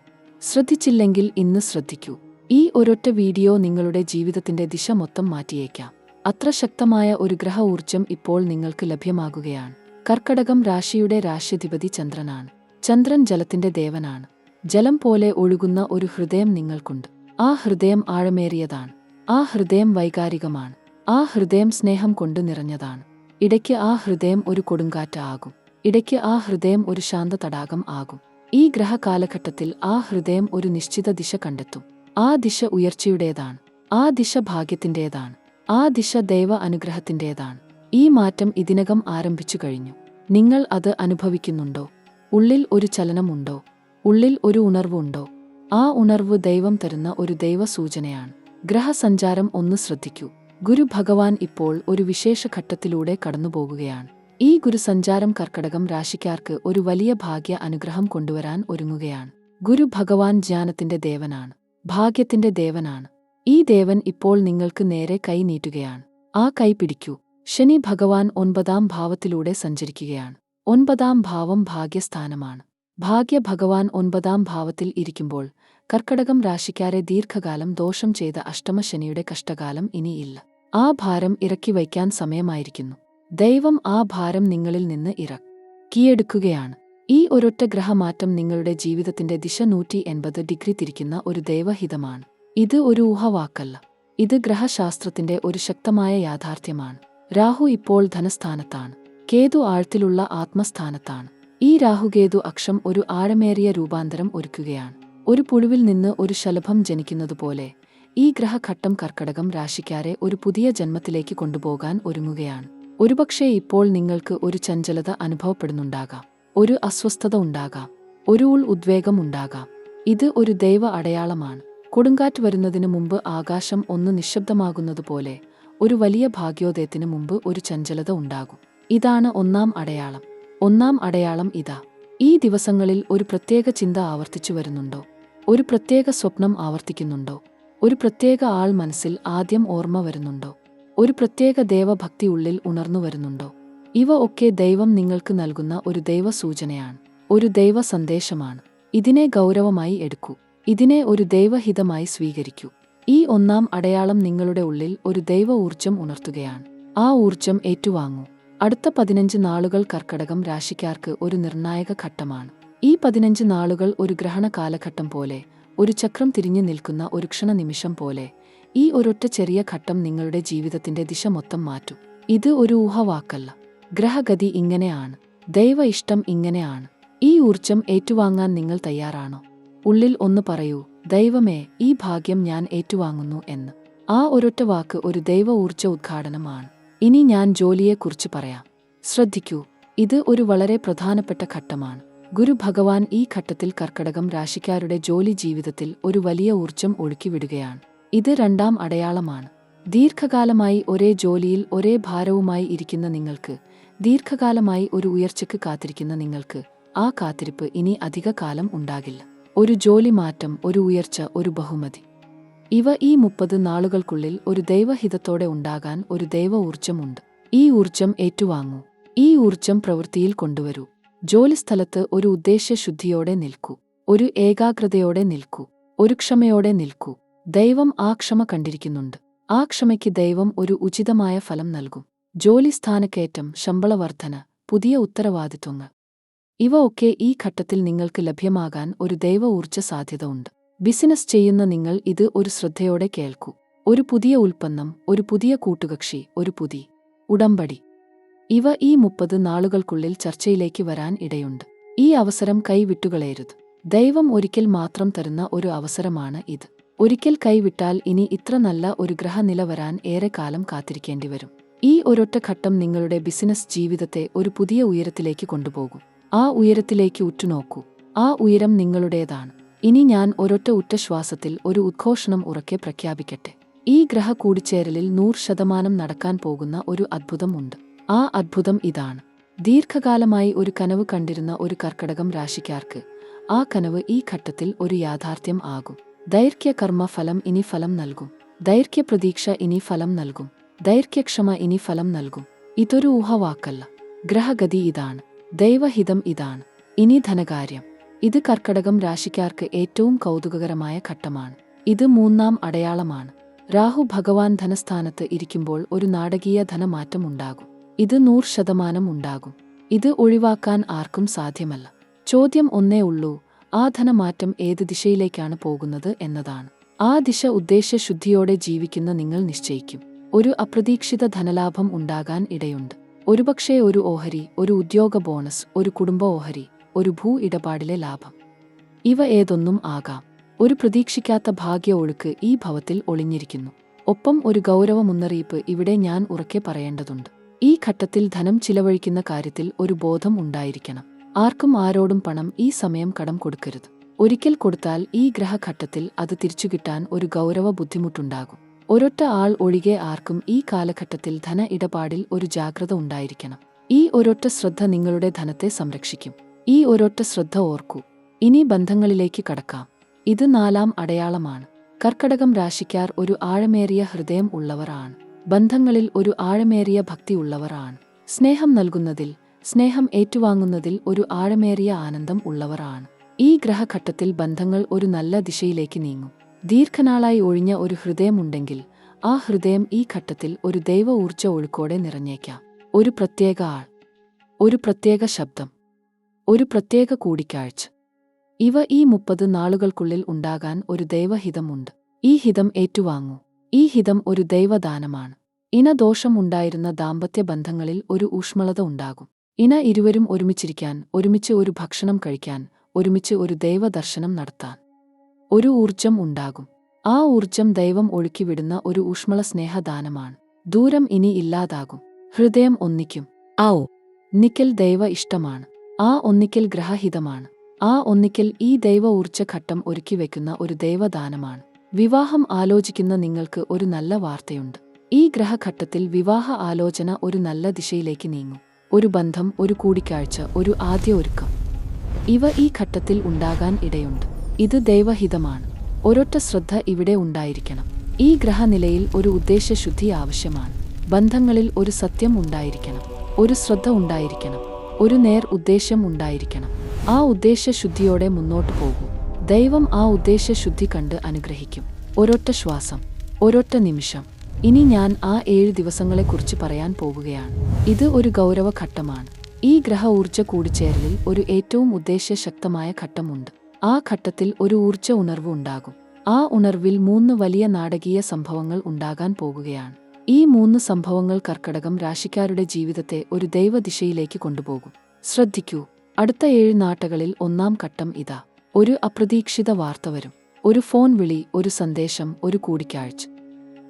ശ്രദ്ധിച്ചില്ലെങ്കിൽ ഇന്ന് ശ്രദ്ധിക്കൂ. ഈ ഒരൊറ്റ വീഡിയോ നിങ്ങളുടെ ജീവിതത്തിന്റെ ദിശ മൊത്തം മാറ്റിയേക്കാം. അത്ര ശക്തമായ ഒരു ഗ്രഹ ഊർജം ഇപ്പോൾ നിങ്ങൾക്ക് ലഭ്യമാകുകയാണ്. കർക്കടകം രാശിയുടെ രാശ്യാധിപതി ചന്ദ്രനാണ്. ചന്ദ്രൻ ജലത്തിന്റെ ദേവനാണ്. ജലം പോലെ ഒഴുകുന്ന ഒരു ഹൃദയം നിങ്ങൾക്കുണ്ട്. ആ ഹൃദയം ആഴമേറിയതാണ്. ആ ഹൃദയം വൈകാരികമാണ്. ആ ഹൃദയം സ്നേഹം കൊണ്ട് നിറഞ്ഞതാണ്. ഇടയ്ക്ക് ആ ഹൃദയം ഒരു കൊടുങ്കാറ്റ് ആകും. ഇടയ്ക്ക് ആ ഹൃദയം ഒരു ശാന്ത തടാകം ആകും. ഈ ഗ്രഹ കാലഘട്ടത്തിൽ ആ ഹൃദയം ഒരു നിശ്ചിത ദിശ കണ്ടെത്തും. ആ ദിശ ഉയർച്ചയുടേതാണ്. ആ ദിശ ഭാഗ്യത്തിൻ്റേതാണ്. ആ ദിശ ദൈവ അനുഗ്രഹത്തിൻ്റേതാണ്. ഈ മാറ്റം ഇതിനകം ആരംഭിച്ചു കഴിഞ്ഞു. നിങ്ങൾ അത് അനുഭവിക്കുന്നുണ്ടോ? ഉള്ളിൽ ഒരു ചലനമുണ്ടോ? ഉള്ളിൽ ഒരു ഉണർവുണ്ടോ? ആ ഉണർവ് ദൈവം തരുന്ന ഒരു ദൈവ സൂചനയാണ്. ഗ്രഹസഞ്ചാരം ഒന്ന് ശ്രദ്ധിക്കൂ. ഗുരു ഭഗവാൻ ഇപ്പോൾ ഒരു വിശേഷ ഘട്ടത്തിലൂടെ കടന്നുപോകുകയാണ്. ഈ ഗുരുസഞ്ചാരം കർക്കടകം രാശിക്കാർക്ക് ഒരു വലിയ ഭാഗ്യ അനുഗ്രഹം കൊണ്ടുവരാൻ ഒരുങ്ങുകയാണ്. ഗുരു ഭഗവാൻ ജ്ഞാനത്തിന്റെ ദേവനാണ്. ഭാഗ്യത്തിന്റെ ദേവനാണ്. ഈ ദേവൻ ഇപ്പോൾ നിങ്ങൾക്ക് നേരെ കൈ നീട്ടുകയാണ്. ആ കൈ പിടിക്കൂ. ശനി ഭഗവാൻ 9ാം ഭാവത്തിലൂടെ സഞ്ചരിക്കുകയാണ്. 9ാം ഭാവം ഭാഗ്യസ്ഥാനമാണ്. ഭാഗ്യ ഭഗവാൻ 9ാം ഭാവത്തിൽ ഇരിക്കുമ്പോൾ കർക്കടകം രാശിക്കാരെ ദീർഘകാലം ദോഷം ചെയ്ത അഷ്ടമശനിയുടെ കഷ്ടകാലം ഇനിയില്ല. ആ ഭാരം ഇറക്കി വയ്ക്കാൻ സമയമായിരിക്കുന്നു. ദൈവം ആ ഭാരം നിങ്ങളിൽ നിന്ന് ഇറക്കിയെടുക്കുകയാണ്. ഈ ഒരൊറ്റ ഗ്രഹമാറ്റം നിങ്ങളുടെ ജീവിതത്തിന്റെ ദിശ 180 ഡിഗ്രി തിരിക്കുന്ന ഒരു ദൈവഹിതമാണ്. ഇത് ഒരു ഊഹവാക്കല്ല. ഇത് ഗ്രഹശാസ്ത്രത്തിന്റെ ഒരു ശക്തമായ യാഥാർത്ഥ്യമാണ്. രാഹു ഇപ്പോൾ ധനസ്ഥാനത്താണ്. കേതു ആഴത്തിലുള്ള ആത്മസ്ഥാനത്താണ്. ഈ രാഹുകേതു അക്ഷം ഒരു ആഴമേറിയ രൂപാന്തരം ഒരുക്കുകയാണ്. ഒരു പുഴുവിൽ നിന്ന് ഒരു ശലഭം ജനിക്കുന്നതുപോലെ ഈ ഗ്രഹഘട്ടം കർക്കടകം രാശിക്കാരെ ഒരു പുതിയ ജന്മത്തിലേക്ക് കൊണ്ടുപോകാൻ ഒരുങ്ങുകയാണ്. ഒരുപക്ഷേ ഇപ്പോൾ നിങ്ങൾക്ക് ഒരു ചഞ്ചലത അനുഭവപ്പെടുന്നുണ്ടാകാം. ഒരു അസ്വസ്ഥത ഉണ്ടാകാം. ഒരു ഉദ്വേഗം ഉണ്ടാകാം. ഇത് ഒരു ദൈവ അടയാളമാണ്. കൊടുങ്കാറ്റ് വരുന്നതിനു മുമ്പ് ആകാശം ഒന്ന് നിശബ്ദമാകുന്നതുപോലെ ഒരു വലിയ ഭാഗ്യോദയത്തിനു മുമ്പ് ഒരു ചഞ്ചലത ഉണ്ടാകും. ഇതാണ് 1ാം അടയാളം. 1ാം അടയാളം ഇതാ. ഈ ദിവസങ്ങളിൽ ഒരു പ്രത്യേക ചിന്ത ആവർത്തിച്ചു വരുന്നുണ്ടോ? ഒരു പ്രത്യേക സ്വപ്നം ആവർത്തിക്കുന്നുണ്ടോ? ഒരു പ്രത്യേക ആൾ മനസ്സിൽ ആദ്യം ഓർമ്മ വരുന്നുണ്ടോ? ഒരു പ്രത്യേക ദേവഭക്തി ഉള്ളിൽ ഉണർന്നു വരുന്നുണ്ടോ? ഇവ ഒക്കെ ദൈവം നിങ്ങൾക്ക് നൽകുന്ന ഒരു ദൈവ സൂചനയാണ്. ഒരു ദൈവ സന്ദേശമാണ്. ഇതിനെ ഗൗരവമായി എടുക്കൂ. ഇതിനെ ഒരു ദൈവഹിതമായി സ്വീകരിക്കൂ. ഈ 1ാം അടയാളം നിങ്ങളുടെ ഉള്ളിൽ ഒരു ദൈവ ഊർജം ഉണർത്തുകയാണ്. ആ ഊർജം ഏറ്റുവാങ്ങൂ. അടുത്ത 15 നാളുകൾ കർക്കടകം രാശിക്കാർക്ക് ഒരു നിർണായക ഘട്ടമാണ്. ഈ 15 നാളുകൾ ഒരു ഗ്രഹണ കാലഘട്ടം പോലെ, ഒരു ചക്രം തിരിഞ്ഞു നിൽക്കുന്ന ഒരു ക്ഷണനിമിഷം പോലെ, ഈ ഒരൊറ്റ ചെറിയ ഘട്ടം നിങ്ങളുടെ ജീവിതത്തിന്റെ ദിശ മൊത്തം മാറ്റും. ഇത് ഒരു ഊഹവാക്കല്ല. ഗ്രഹഗതി ഇങ്ങനെയാണ്, ദൈവ ഇഷ്ടം ഇങ്ങനെയാണ്. ഈ ഊർജം ഏറ്റുവാങ്ങാൻ നിങ്ങൾ തയ്യാറാണോ? ഉള്ളിൽ ഒന്ന് പറയൂ, ദൈവമേ, ഈ ഭാഗ്യം ഞാൻ ഏറ്റുവാങ്ങുന്നു എന്ന്. ആ ഒരൊറ്റ വാക്ക് ഒരു ദൈവ ഊർജ ഉദ്ഘാടനമാണ്. ഇനി ഞാൻ ജോലിയെക്കുറിച്ച് പറയാം. ശ്രദ്ധിക്കൂ, ഇത് ഒരു വളരെ പ്രധാനപ്പെട്ട ഘട്ടമാണ്. ഗുരു ഭഗവാൻ ഈ ഘട്ടത്തിൽ കർക്കടകം രാശിക്കാരുടെ ജോലി ജീവിതത്തിൽ ഒരു വലിയ ഊർജം ഒഴുക്കിവിടുകയാണ്. ഇത് രണ്ടാം അടയാളമാണ്. ദീർഘകാലമായി ഒരേ ജോലിയിൽ ഒരേ ഭാരവുമായി ഇരിക്കുന്ന നിങ്ങൾക്ക്, ദീർഘകാലമായി ഒരു ഉയർച്ചയ്ക്ക് കാത്തിരിക്കുന്ന നിങ്ങൾക്ക്, ആ കാത്തിരിപ്പ് ഇനി അധിക കാലം ഉണ്ടാകില്ല. ഒരു ജോലി മാറ്റം, ഒരു ഉയർച്ച, ഒരു ബഹുമതി. ഇവ ഈ 30 നാളുകൾക്കുള്ളിൽ ഒരു ദൈവഹിതത്തോടെ ഉണ്ടാകാൻ ഒരു ദൈവ ഊർജമുണ്ട്. ഈ ഊർജം ഏറ്റുവാങ്ങൂ. ഈ ഊർജം പ്രവൃത്തിയിൽ കൊണ്ടുവരൂ. ജോലിസ്ഥലത്ത് ഒരു ഉദ്ദേശ്യശുദ്ധിയോടെ നിൽക്കൂ. ഒരു ഏകാഗ്രതയോടെ നിൽക്കൂ. ഒരു ക്ഷമയോടെ നിൽക്കൂ. ദൈവം ആ ക്ഷമ കണ്ടിരിക്കുന്നുണ്ട്. ആ ക്ഷമയ്ക്ക് ദൈവം ഒരു ഉചിതമായ ഫലം നൽകും. ജോലി സ്ഥാനക്കയറ്റം, ശമ്പളവർധന, പുതിയ ഉത്തരവാദിത്വങ്ങൾ, ഇവ ഒക്കെ ഈ ഘട്ടത്തിൽ നിങ്ങൾക്ക് ലഭ്യമാകാൻ ഒരു ദൈവ ഊർജ സാധ്യത ഉണ്ട്. ബിസിനസ് ചെയ്യുന്ന നിങ്ങൾ ഇത് ഒരു ശ്രദ്ധയോടെ കേൾക്കൂ. ഒരു പുതിയ ഉൽപ്പന്നം, ഒരു പുതിയ കൂട്ടുകക്ഷി, ഒരു പുതിയ ഉടമ്പടി, ഇവ ഈ 30 നാളുകൾക്കുള്ളിൽ ചർച്ചയിലേക്ക് വരാൻ ഇടയുണ്ട്. ഈ അവസരം കൈവിട്ടുകളയരുത്. ദൈവം ഒരിക്കൽ മാത്രം തരുന്ന ഒരു അവസരമാണ് ഇത്. ഒരിക്കൽ കൈവിട്ടാൽ ഇനി ഇത്ര നല്ല ഒരു ഗ്രഹനില വരാൻ ഏറെക്കാലം കാത്തിരിക്കേണ്ടി വരും. ഈ ഒരൊറ്റ ഘട്ടം നിങ്ങളുടെ ബിസിനസ് ജീവിതത്തെ ഒരു പുതിയ ഉയരത്തിലേക്ക് കൊണ്ടുപോകും. ആ ഉയരത്തിലേക്ക് ഉറ്റുനോക്കൂ. ആ ഉയരം നിങ്ങളുടേതാണ്. ഇനി ഞാൻ ഒരൊറ്റ ഉറ്റശ്വാസത്തിൽ ഒരു ഉദ്ഘോഷണം ഉറക്കെ പ്രഖ്യാപിക്കട്ടെ. ഈ ഗ്രഹ കൂടിച്ചേരലിൽ 100% നടക്കാൻ പോകുന്ന ഒരു അദ്ഭുതം ഉണ്ട്. ആ അദ്ഭുതം ഇതാണ്. ദീർഘകാലമായി ഒരു കനവ് കണ്ടിരുന്ന ഒരു കർക്കടകം രാശിക്കാർക്ക് ആ കനവ് ഈ ഘട്ടത്തിൽ ഒരു യാഥാർത്ഥ്യം ആകും. ദൈർഘ്യകർമ്മ ഫലം ഇനി ഫലം നൽകും. ദൈർഘ്യപ്രതീക്ഷ ഇനി ഫലം നൽകും. ദൈർഘ്യക്ഷമ ഇനി ഫലം നൽകും. ഇതൊരു ഊഹവാക്കല്ല. ഗ്രഹഗതി ഇതാണ്. ദൈവഹിതം ഇതാണ്. ഇനി ധനകാര്യം. ഇത് കർക്കടകം രാശിക്കാർക്ക് ഏറ്റവും കൗതുകകരമായ ഘട്ടമാണ്. ഇത് 3-ാം അടയാളമാണ്. രാഹു ഭഗവാൻ ധനസ്ഥാനത്ത് ഇരിക്കുമ്പോൾ ഒരു നാടകീയ ധനമാറ്റം ഉണ്ടാകും. ഇത് 100% ഉണ്ടാകും. ഇത് ഒഴിവാക്കാൻ ആർക്കും സാധ്യമല്ല. ചോദ്യം ഒന്നേ ഉള്ളൂ, ആ ധനമാറ്റം ഏത് ദിശയിലേക്കാണ് പോകുന്നത് എന്നതാണ്. ആ ദിശ ഉദ്ദേശ്യശുദ്ധിയോടെ ജീവിക്കുന്ന നിങ്ങൾ നിശ്ചയിക്കും. ഒരു അപ്രതീക്ഷിത ധനലാഭം ഉണ്ടാകാൻ ഇടയുണ്ട്. ഒരുപക്ഷേ ഒരു ഓഹരി, ഒരു ഉദ്യോഗ ബോണസ്, ഒരു കുടുംബ ഓഹരി, ഒരു ഭൂ ഇടപാടിലെ ലാഭം. ഇവ ഏതൊന്നും ആകാം. ഒരു പ്രതീക്ഷിക്കാത്ത ഭാഗ്യ ഒഴുക്ക് ഈ ഭവത്തിൽ ഒളിഞ്ഞിരിക്കുന്നു. ഒപ്പം ഒരു ഗൗരവ മുന്നറിയിപ്പ് ഇവിടെ ഞാൻ ഉറക്കെ പറയേണ്ടതുണ്ട്. ഈ ഘട്ടത്തിൽ ധനം ചിലവഴിക്കുന്ന കാര്യത്തിൽ ഒരു ബോധം ഉണ്ടായിരിക്കണം. ആർക്കും ആരോടും പണം ഈ സമയം കടം കൊടുക്കരുത്. ഒരിക്കൽ കൊടുത്താൽ ഈ ഗ്രഹഘട്ടത്തിൽ അത് തിരിച്ചുകിട്ടാൻ ഒരു ഗൗരവ ബുദ്ധിമുട്ടുണ്ടാകും. ഒരൊറ്റ ആൾ ഒഴികെ ആർക്കും ഈ കാലഘട്ടത്തിൽ ധന ഇടപാടിൽ ഒരു ജാഗ്രത ഉണ്ടായിരിക്കണം. ഈ ഒരൊറ്റ ശ്രദ്ധ നിങ്ങളുടെ ധനത്തെ സംരക്ഷിക്കും. ഈ ഒരൊറ്റ ശ്രദ്ധ ഓർക്കൂ. ഇനി ബന്ധങ്ങളിലേക്ക് കടക്കാം. ഇത് 4-ാം അടയാളമാണ്. കർക്കടകം രാശിക്കാർ ഒരു ആഴമേറിയ ഹൃദയം ഉള്ളവരാണ്. ബന്ധങ്ങളിൽ ഒരു ആഴമേറിയ ഭക്തി ഉള്ളവരാണ്. സ്നേഹം നൽകുന്നതിൽ, സ്നേഹം ഏറ്റുവാങ്ങുന്നതിൽ ഒരു ആഴമേറിയ ആനന്ദം ഉള്ളവരാണ്. ഈ ഗ്രഹഘട്ടത്തിൽ ബന്ധങ്ങൾ ഒരു നല്ല ദിശയിലേക്ക് നീങ്ങും. ദീർഘനാളായി ഒഴിഞ്ഞ ഒരു ഹൃദയമുണ്ടെങ്കിൽ ആ ഹൃദയം ഈ ഘട്ടത്തിൽ ഒരു ദൈവ ഊർജ ഒഴുക്കോടെ നിറഞ്ഞേക്കാം. ഒരു പ്രത്യേക ആൾ, ഒരു പ്രത്യേക ശബ്ദം, ഒരു പ്രത്യേക കൂടിക്കാഴ്ച, ഇവ ഈ 30 നാളുകൾക്കുള്ളിൽ ഉണ്ടാകാൻ ഒരു ദൈവഹിതമുണ്ട്. ഈ ഹിതം ഏറ്റുവാങ്ങൂ. ഈ ഹിതം ഒരു ദൈവദാനമാണ്. ഇനദോഷം ഉണ്ടായിരുന്ന ദാമ്പത്യ ബന്ധങ്ങളിൽ ഒരു ഊഷ്മളത ഉണ്ടാകും. ഇരുവരും ഒരുമിച്ചിരിക്കാൻ, ഒരുമിച്ച് ഒരു ഭക്ഷണം കഴിക്കാൻ, ഒരുമിച്ച് ഒരു ദൈവദർശനം നടത്താൻ ഒരു ഊർജം ഉണ്ടാകും. ആ ഊർജം ദൈവം ഒഴുക്കിവിടുന്ന ഒരു ഊഷ്മള സ്നേഹദാനമാണ്. ദൂരം ഇനി ഇല്ലാതാകും. ഹൃദയം ഒന്നിക്കും. ആ ഒന്നിക്കൽ ദൈവ ഇഷ്ടമാണ്. ആ ഒന്നിക്കൽ ഗ്രഹഹിതമാണ്. ആ ഒന്നിക്കൽ ഈ ദൈവ ഊർജ ഘട്ടം ഒരുക്കിവെക്കുന്ന ഒരു ദൈവദാനമാണ്. വിവാഹം ആലോചിക്കുന്ന നിങ്ങൾക്ക് ഒരു നല്ല വാർത്തയുണ്ട്. ഈ ഗ്രഹഘട്ടത്തിൽ വിവാഹ ആലോചന ഒരു നല്ല ദിശയിലേക്ക് നീങ്ങും. ഒരു ബന്ധം, ഒരു കൂടിക്കാഴ്ച, ഒരു ആദ്യ ഒരുക്കം, ഇവ ഈ ഘട്ടത്തിൽ ഉണ്ടാകാൻ ഇടയുണ്ട്. ഇത് ദൈവഹിതമാണ്. ഒരൊറ്റ ശ്രദ്ധ ഇവിടെ ഉണ്ടായിരിക്കണം. ഈ ഗ്രഹനിലയിൽ ഒരു ഉദ്ദേശ്യശുദ്ധി ആവശ്യമാണ്. ബന്ധങ്ങളിൽ ഒരു സത്യം ഉണ്ടായിരിക്കണം. ഒരു ശ്രദ്ധ ഉണ്ടായിരിക്കണം. ഒരു നേർ ഉദ്ദേശ്യം ഉണ്ടായിരിക്കണം. ആ ഉദ്ദേശ്യശുദ്ധിയോടെ മുന്നോട്ടു പോകൂ. ദൈവം ആ ഉദ്ദേശ്യശുദ്ധി കണ്ട് അനുഗ്രഹിക്കും. ഒരൊറ്റ ശ്വാസം, ഒരൊറ്റ നിമിഷം, ഇനി ഞാൻ ആ 7 ദിവസങ്ങളെക്കുറിച്ച് പറയാൻ പോകുകയാണ്. ഇത് ഒരു ഗൗരവ ഘട്ടമാണ്. ഈ ഗ്രഹ ഊർജ്ജ കൂടിച്ചേരലിൽ ഒരു ഏറ്റവും ഉദ്ദേശ്യശക്തമായ ഘട്ടമുണ്ട്. ആ ഘട്ടത്തിൽ ഒരു ഊർജ്ജ ഉണർവ് ഉണ്ടാകും. ആ ഉണർവിൽ 3 വലിയ നാടകീയ സംഭവങ്ങൾ ഉണ്ടാകാൻ പോകുകയാണ്. ഈ 3 സംഭവങ്ങൾ കർക്കടകം രാശിക്കാരുടെ ജീവിതത്തെ ഒരു ദൈവദിശയിലേക്ക് കൊണ്ടുപോകും. ശ്രദ്ധിക്കൂ, അടുത്ത 7 നാട്ടകളിൽ 1-ാം ഘട്ടം ഇതാ. ഒരു അപ്രതീക്ഷിത വാർത്ത വരും. ഒരു ഫോൺ വിളി, ഒരു സന്ദേശം, ഒരു കൂടിക്കാഴ്ച.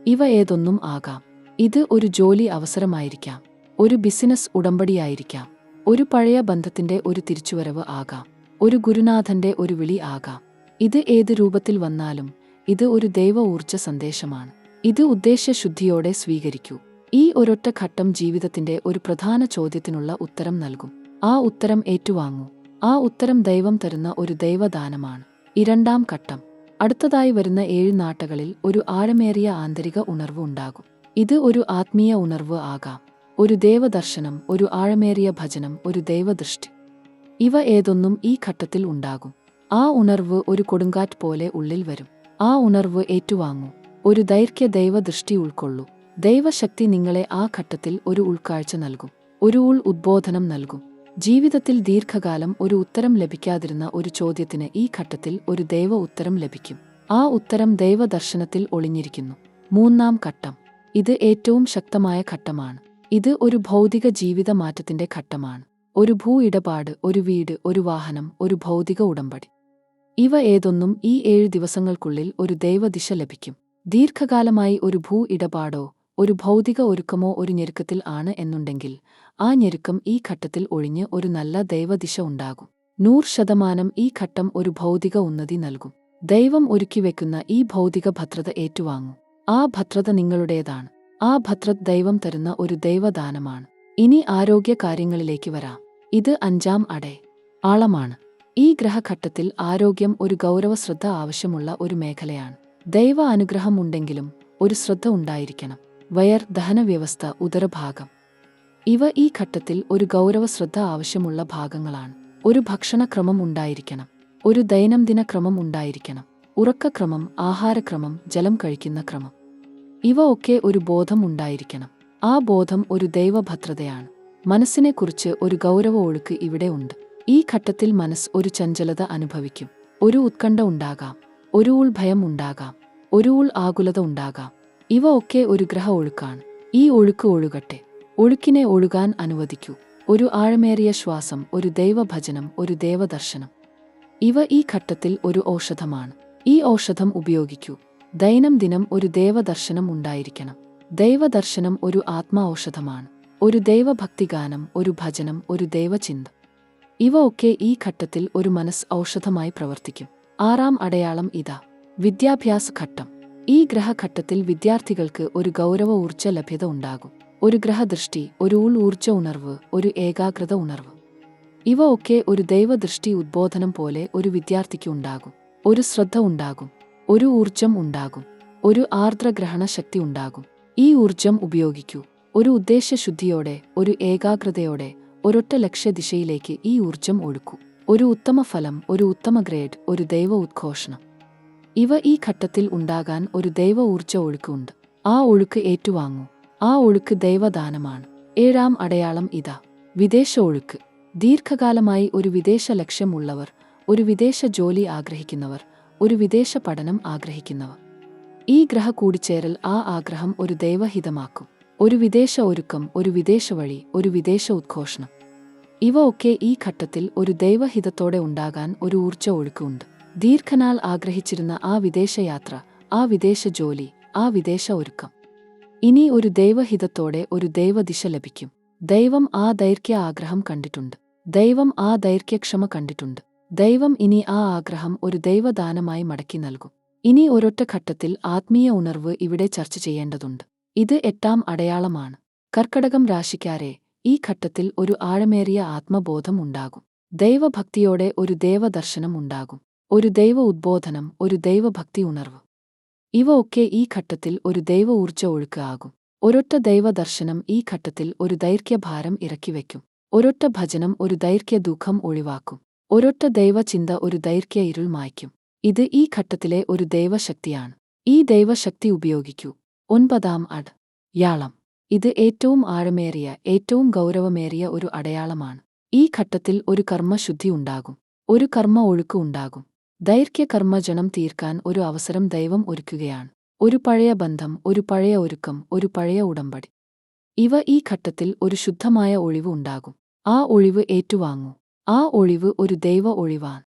ഇവ ഏതൊന്നും ആകാം. ഇത് ഒരു ജോലി അവസരമായിരിക്കാം, ഒരു ബിസിനസ് ഉടമ്പടിയായിരിക്കാം, ഒരു പഴയ ബന്ധത്തിന്റെ ഒരു തിരിച്ചുവരവ് ആകാം, ഒരു ഗുരുനാഥന്റെ ഒരു വിളി ആകാം. ഇത് ഏത് രൂപത്തിൽ വന്നാലും ഇത് ഒരു ദൈവ ഊർജ്ജ സന്ദേശമാണ്. ഇത് ഉദ്ദേശ്യശുദ്ധിയോടെ സ്വീകരിക്കൂ. ഈ ഒരൊറ്റ ഘട്ടം ജീവിതത്തിന്റെ ഒരു പ്രധാന ചോദ്യത്തിനുള്ള ഉത്തരം നൽകും. ആ ഉത്തരം ഏറ്റുവാങ്ങൂ. ആ ഉത്തരം ദൈവം തരുന്ന ഒരു ദൈവദാനമാണ്. 2-ാം ഘട്ടം. അടുത്തതായി വരുന്ന 7 നാട്ടകളിൽ ഒരു ആഴമേറിയ ആന്തരിക ഉണർവ് ഉണ്ടാകും. ഇത് ഒരു ആത്മീയ ഉണർവ് ആകാം, ഒരു ദൈവദർശനം, ഒരു ആഴമേറിയ ഭജനം, ഒരു ദൈവദൃഷ്ടി. ഇവ ഏതൊന്നും ഈ ഘട്ടത്തിൽ ഉണ്ടാകും. ആ ഉണർവ് ഒരു കൊടുങ്കാറ്റ് പോലെ ഉള്ളിൽ വരും. ആ ഉണർവ് ഏറ്റുവാങ്ങൂ. ഒരു ദൈർഘ്യ ദൈവദൃഷ്ടി ഉൾക്കൊള്ളൂ. ദൈവശക്തി നിങ്ങളെ ആ ഘട്ടത്തിൽ ഒരു ഉൾക്കാഴ്ച നൽകും, ഒരു ഉദ്ബോധനം നൽകും. ജീവിതത്തിൽ ദീർഘകാലം ഒരു ഉത്തരം ലഭിക്കാതിരുന്ന ഒരു ചോദ്യത്തിന് ഈ ഘട്ടത്തിൽ ഒരു ദൈവ ഉത്തരം ലഭിക്കും. ആ ഉത്തരം ദൈവദർശനത്തിൽ ഒളിഞ്ഞിരിക്കുന്നു. 3-ാം ഘട്ടം. ഇത് ഏറ്റവും ശക്തമായ ഘട്ടമാണ്. ഇത് ഒരു ഭൗതിക ജീവിത മാറ്റത്തിന്റെ ഘട്ടമാണ്. ഒരു ഇടപാട്, ഒരു വീട്, ഒരു വാഹനം, ഒരു ഭൗതിക ഉടമ്പടി. ഇവ ഏതൊന്നും ഈ 7 ദിവസങ്ങൾക്കുള്ളിൽ ഒരു ദൈവദിശ ലഭിക്കും. ദീർഘകാലമായി ഒരു ഇടപാടോ ഒരു ഭൗതിക ഒരുക്കമോ ഒരു ഞെരുക്കത്തിൽ ആണ് എന്നുണ്ടെങ്കിൽ ആ ഞെരുക്കം ഈ ഘട്ടത്തിൽ ഒഴിഞ്ഞ് ഒരു നല്ല ദൈവദിശ ഉണ്ടാകും. 100% ഈ ഘട്ടം ഒരു ഭൗതിക ഉന്നതി നൽകും. ദൈവം ഒരുക്കിവെക്കുന്ന ഈ ഭൗതിക ഭദ്രത ഏറ്റുവാങ്ങൂ. ആ ഭദ്രത നിങ്ങളുടേതാണ്. ആ ഭദ്രത ദൈവം തരുന്ന ഒരു ദൈവദാനമാണ്. ഇനി ആരോഗ്യ കാര്യങ്ങളിലേക്ക് വരാം. ഇത് 5-ാം ആളമാണ്. ഈ ഗ്രഹഘട്ടത്തിൽ ആരോഗ്യം ഒരു ഗൗരവശ്രദ്ധ ആവശ്യമുള്ള ഒരു മേഖലയാണ്. ദൈവ അനുഗ്രഹം ഉണ്ടെങ്കിലും ഒരു ശ്രദ്ധ ഉണ്ടായിരിക്കണം. വയർ, ദഹനവ്യവസ്ഥ, ഉദരഭാഗം. ഇവ ഈ ഘട്ടത്തിൽ ഒരു ഗൗരവശ്രദ്ധ ആവശ്യമുള്ള ഭാഗങ്ങളാണ്. ഒരു ഭക്ഷണക്രമം ഉണ്ടായിരിക്കണം, ഒരു ദൈനംദിന ക്രമം ഉണ്ടായിരിക്കണം, ഉറക്കക്രമം, ആഹാരക്രമം, ജലം കഴിക്കുന്ന ക്രമം. ഇവ ഒക്കെ ഒരു ബോധം ഉണ്ടായിരിക്കണം. ആ ബോധം ഒരു ദൈവഭദ്രതയാണ്. മനസ്സിനെക്കുറിച്ച് ഒരു ഗൗരവ ഒഴുക്ക് ഇവിടെ ഉണ്ട്. ഈ ഘട്ടത്തിൽ മനസ്സ് ഒരു ചഞ്ചലത അനുഭവിക്കും. ഒരു ഉത്കണ്ഠ ഉണ്ടാകാം, ഒരു ഭയം ഉണ്ടാകാം, ഒരു ആകുലത ഉണ്ടാകാം. ഇവ ഒക്കെ ഒരു ഗ്രഹ ഒഴുക്കാണ്. ഈ ഒഴുക്ക് ഒഴുകട്ടെ. ഒഴുക്കിനെ ഒഴുകാൻ അനുവദിക്കൂ. ഒരു ആഴമേറിയ ശ്വാസം, ഒരു ദൈവഭജനം, ഒരു ദൈവദർശനം. ഇവ ഈ ഘട്ടത്തിൽ ഒരു ഔഷധമാണ്. ഈ ഔഷധം ഉപയോഗിക്കൂ. ദൈനംദിനം ഒരു ദൈവദർശനം ഉണ്ടായിരിക്കണം. ദൈവദർശനം ഒരു ആത്മാ ഔഷധമാണ്. ഒരു ദൈവഭക്തിഗാനം, ഒരു ഭജനം, ഒരു ദൈവചിന്ത. ഇവ ഒക്കെ ഈ ഘട്ടത്തിൽ ഒരു മനസ്സ് ഔഷധമായി പ്രവർത്തിക്കും. 6-ാം അടയാളം ഇതാ. വിദ്യാഭ്യാസ ഘട്ടം. ഈ ഗ്രഹഘട്ടത്തിൽ വിദ്യാർത്ഥികൾക്ക് ഒരു ഗൗരവ ഊർജ്ജ ലഭ്യത ഉണ്ടാകും. ഒരു ഗ്രഹദൃഷ്ടി, ഒരു ഊർജ്ജ ഉണർവ്, ഒരു ഏകാഗ്രത ഉണർവ്. ഇവ ഒക്കെ ഒരു ദൈവദൃഷ്ടി ഉദ്ബോധനം പോലെ ഒരു വിദ്യാർത്ഥിക്ക് ഉണ്ടാകും. ഒരു ശ്രദ്ധ ഉണ്ടാകും, ഒരു ഊർജ്ജം ഉണ്ടാകും, ഒരു ആർദ്രഗ്രഹണ ശക്തി ഉണ്ടാകും. ഈ ഊർജ്ജം ഉപയോഗിക്കൂ. ഒരു ഉദ്ദേശ്യശുദ്ധിയോടെ, ഒരു ഏകാഗ്രതയോടെ ഒരൊറ്റ ലക്ഷ്യദിശയിലേക്ക് ഈ ഊർജ്ജം ഒഴുക്കൂ. ഒരു ഉത്തമ ഫലം, ഒരു ഉത്തമ ഗ്രേഡ്, ഒരു ദൈവ ഉദ്ഘോഷണം. ഇവ ഈ ഘട്ടത്തിൽ ഉണ്ടാകാൻ ഒരു ദൈവ ഊർജ്ജ ഒഴുക്കുണ്ട്. ആ ഒഴുക്ക് ഏറ്റുവാങ്ങൂ. ആ ഒഴുക്ക് ദൈവദാനമാണ്. 7-ാം അടയാളം ഇതാ. വിദേശ ഒഴുക്ക്. ദീർഘകാലമായി ഒരു വിദേശ ലക്ഷ്യമുള്ളവർ, ഒരു വിദേശ ജോലി ആഗ്രഹിക്കുന്നവർ, ഒരു വിദേശ പഠനം ആഗ്രഹിക്കുന്നവർ. ഈ ഗ്രഹ കൂടിച്ചേരൽ ആ ആഗ്രഹം ഒരു ദൈവഹിതമാക്കും. ഒരു വിദേശ ഒരുക്കം, ഒരു വിദേശ വഴി, ഒരു വിദേശ ഉദ്ഘോഷണം. ഇവ ഒക്കെ ഈ ഘട്ടത്തിൽ ഒരു ദൈവഹിതത്തോടെ ഉണ്ടാകാൻ ഒരു ഊർജ്ജ ഒഴുക്കുണ്ട്. ദീർഘനാൾ ആഗ്രഹിച്ചിരുന്ന ആ വിദേശയാത്ര, ആ വിദേശ ജോലി, ആ വിദേശ ഒരുക്കം ഇനി ഒരു ദൈവഹിതത്തോടെ ഒരു ദൈവദിശ ലഭിക്കും. ദൈവം ആ ദൈർഘ്യ ആഗ്രഹം കണ്ടിട്ടുണ്ട്. ദൈവം ആ ദൈർഘ്യക്ഷമ കണ്ടിട്ടുണ്ട്. ദൈവം ഇനി ആ ആഗ്രഹം ഒരു ദൈവദാനമായി മടക്കി നൽകും. ഇനി ഒരൊറ്റ ഘട്ടത്തിൽ ആത്മീയ ഉണർവ് ഇവിടെ ചർച്ച ചെയ്യേണ്ടതുണ്ട്. ഇത് 8-ാം അടയാളമാണ്. കർക്കടകം രാശിക്കാരെ, ഈ ഘട്ടത്തിൽ ഒരു ആഴമേറിയ ആത്മബോധം ഉണ്ടാകും. ദൈവഭക്തിയോടെ ഒരു ദൈവദർശനം ഉണ്ടാകും. ഒരു ദൈവ ഉദ്ബോധനം, ഒരു ദൈവഭക്തി ഉണർവ്. ഇവ ഒക്കെ ഈ ഘട്ടത്തിൽ ഒരു ദൈവ ഊർജ്ജ ഒഴുക്ക് ആകും. ഒരൊറ്റ ദൈവദർശനം ഈ ഘട്ടത്തിൽ ഒരു ദൈർഘ്യഭാരം ഇറക്കിവെക്കും. ഒരൊറ്റ ഭജനം ഒരു ദൈർഘ്യ ദുഃഖം ഒഴിവാക്കും. ഒരൊറ്റ ദൈവചിന്ത ഒരു ദൈർഘ്യ ഇരുൾ മായ്ക്കും. ഇത് ഈ ഘട്ടത്തിലെ ഒരു ദൈവശക്തിയാണ്. ഈ ദൈവശക്തി ഉപയോഗിക്കൂ. 9 യാളം. ഇത് ഏറ്റവും ആഴമേറിയ, ഏറ്റവും ഗൗരവമേറിയ ഒരു അടയാളമാണ്. ഈ ഘട്ടത്തിൽ ഒരു കർമ്മശുദ്ധി ഉണ്ടാകും. ഒരു കർമ്മ ഒഴുക്ക് ഉണ്ടാകും. ദൈർഘ്യകർമ്മജനം തീർക്കാൻ ഒരു അവസരം ദൈവം ഒരുക്കുകയാണ്. ഒരു പഴയ ബന്ധം, ഒരു പഴയ ഒരുക്കം, ഒരു പഴയ ഉടമ്പടി. ഈ ഘട്ടത്തിൽ ഒരു ശുദ്ധമായ ഒഴിവ് ഉണ്ടാകും. ആ ഒഴിവ് ഏറ്റുവാങ്ങൂ. ആ ഒഴിവ് ഒരു ദൈവ ഒഴിവാണ്.